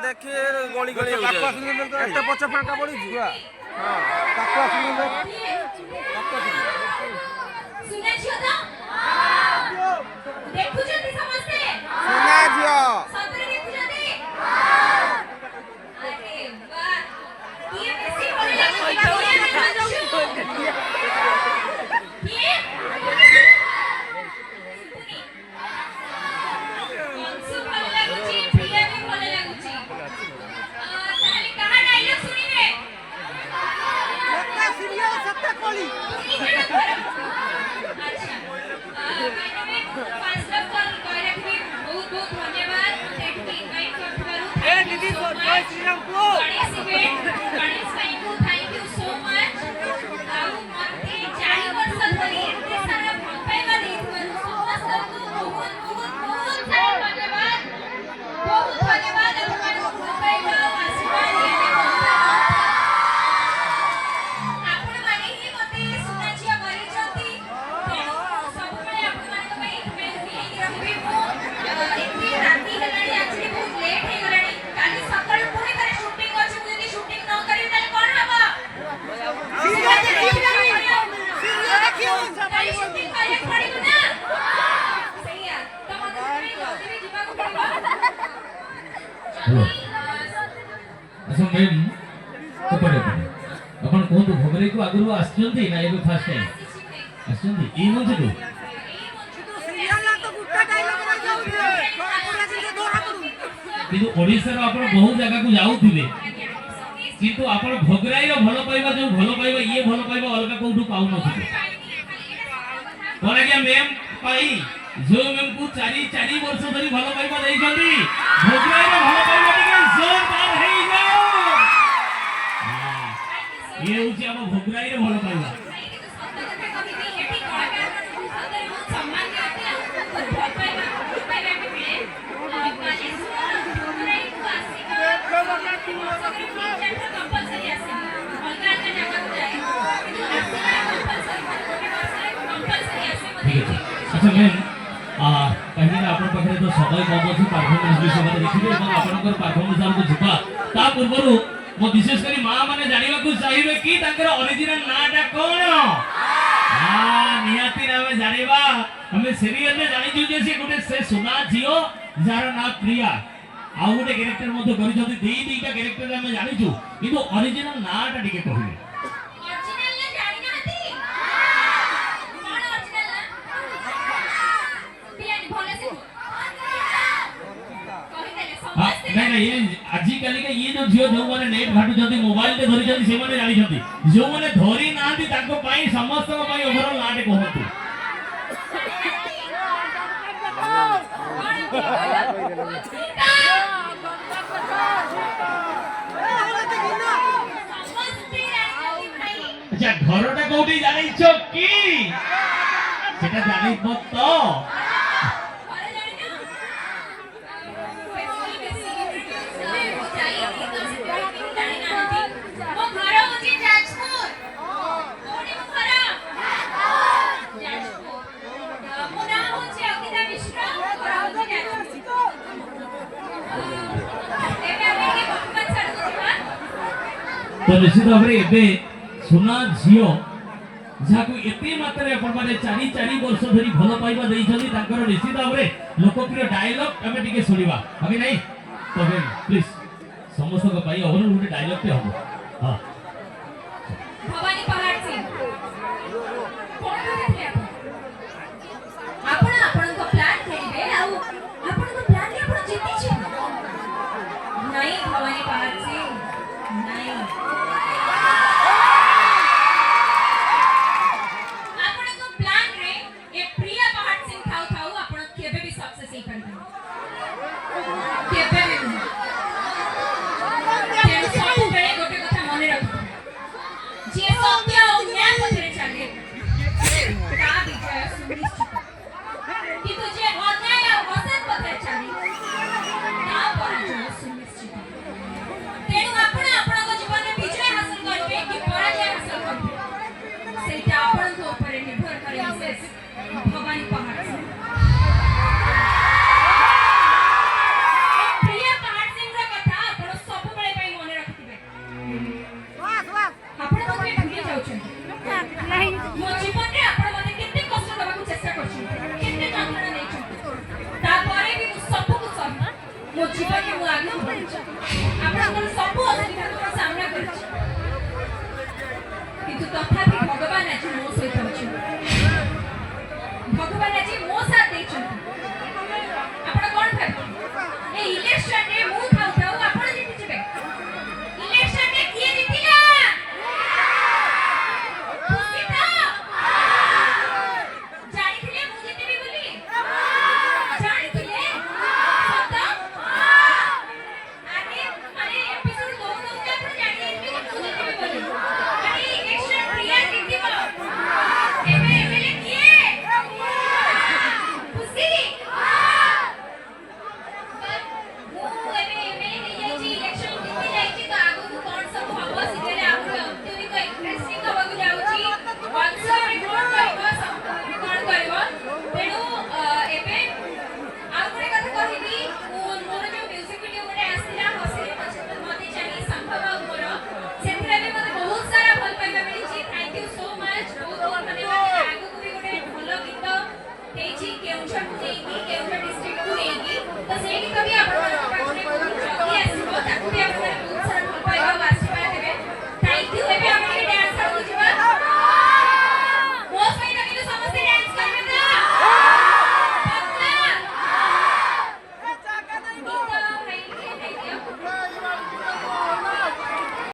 देखिए गोली गोली एते पछ फांका पड़ी जुआ हां ताको सुन सुना छियो तो देखु जति समझते सुना जियो सतरे देखु जति अरे वाह ये बेसी बोले लागो ये अच्छा मैम कपड़े अपन कोन तो भगरे को आगु आछंती ना एबे फर्स्ट टाइम आछंती ई मंच को सिरियाला तो गुट्टा डायलॉग रे जाउथे पूरा दिन के दोरा पडू किंतु ओडिसा रो अपन बहुत जगह को जाउथिले किंतु अपन भगराई रो भलो पाइबा जो भलो पाइबा ये भलो पाइबा अलगा कोठू पाउ नथिले कोन के मैम पाई जो मैम को 4 वर्ष धरी भलो पाइबा देई जल्दी भगराई रो भलो पाइबा टिके जोरदार हेई जाओ ये होची हम भगराई रो भलो पाइबा अच्छा मैम कहीं ना अपन पाखे तो समय कम अछि परफॉर्मेंस विषय में देखिबे और आपनकर परफॉर्मेंस हमको जिबा ता पूर्वरु मो विशेष करी मां माने जानिबा को चाहिबे कि ताकर ओरिजिनल नाटा कोन नियाती नामे जानिबा हमें सीरियल में जानि छु जे से गुटे से सुना जियो जार ना प्रिया आ गुटे कैरेक्टर मधे करि जदी दीटा कैरेक्टर हमें जानि छु किंतु ओरिजिनल नाटा टिके कहिबे नहीं नहीं ये आजि काली का ये जो जियो जो माने नेट घाटू जदी मोबाइल ते धरि जदी से माने जानि जदी जो माने धरि नांती ताको पाई समस्त को पाई ओवरऑल नाटे कहतु अच्छा घरटा कोठी जानि छ की सेटा जानि मत तो तो निश्चित भाव में सुना झील जहाँ एते मात्रा अपन माने 4 वर्ष धरी भल पाइबा देइछथि ताकर निश्चित भाव में लोकप्रिय डायलॉग हमें टिके सुनिबा अभी नहीं तो प्लीज ସମସ୍ତଙ୍କ ପାଇଁ ଅବର ଗୋଟେ ଡାଇଲଗଟେ ହବ ହଁ भवानी पहाड़ सिंह कोन करते आपण आपण को प्लान करिवे आ आपण को प्लान के आपण जीती छी नहीं भवानी पहाड़ सिंह नहीं आपण को प्लान रे ए प्रिया पहाड़ सिंह थाउ थाउ आपण केबे भी सक्सेस ही करबे केबे भी तेरे सब बेले गोटे कथा मने रख जे सत्य और न्याय पथरे चले ता विजय सुनिश्चित किंतु जे अन्याय और असत पथरे चले ता पराजय सुनिश्चित तेणु आपण आपण को जीवन में विजय हासिल करबे कि पराजय हासिल करबे सेटा आपण को ऊपर निर्भर करे विशेष भवानी पहाड़ से प्रिय पहाड़ सिंह रा कथा आपण सब बेले पई मने रखिबे वाह वाह आपण मते भूली जाउछन नहीं मो जीवन रे आपण मते केते कष्ट दबाकू चेष्टा करछन केते যন্ত্রণা নেছन तापरे भी मु सब को सही मो जीवन के मु आगे बढ़छ आपण को सब असुविधा को सामना करछ किंतु तथापि भगवान आज मो सहित अछि भगवान आज मो साथ दैछन आपण कोन भाबी ए इलेक्शन रे मु थाउ थाउ आपण जीति जिबे इलेक्शन रे किए जीतिला जानिथिले मु जीतिबे बोली जानिथिले सत अरे अरे एपिसोड 2 के आपण जानिथिले कि मु जीतिबे बोली अरे इलेक्शन प्रिया जीतिबो एबे एमएलए किए खुशी मु एबे एमएलए नहीं जाई इलेक्शन जीति जाई तो आगु को कोन सब हबो सिगरे आगु अत्यधिक इंटरेस्टिंग हबो जाउची वंशा रे कोन करबो सब कोन करबो तेनु एबे आ गुटे कथा कहिबी मोर जो म्यूजिक वीडियो गुटे आसिला हसे मते चाहि संभव मोर सेथरे भी मते बहुत सारा भल पाइबा मिलिची थैंक यू सो मच बहुत बहुत धन्यवाद आगु को भी गुटे भलो गीत हेची केउछर को देकी केउछर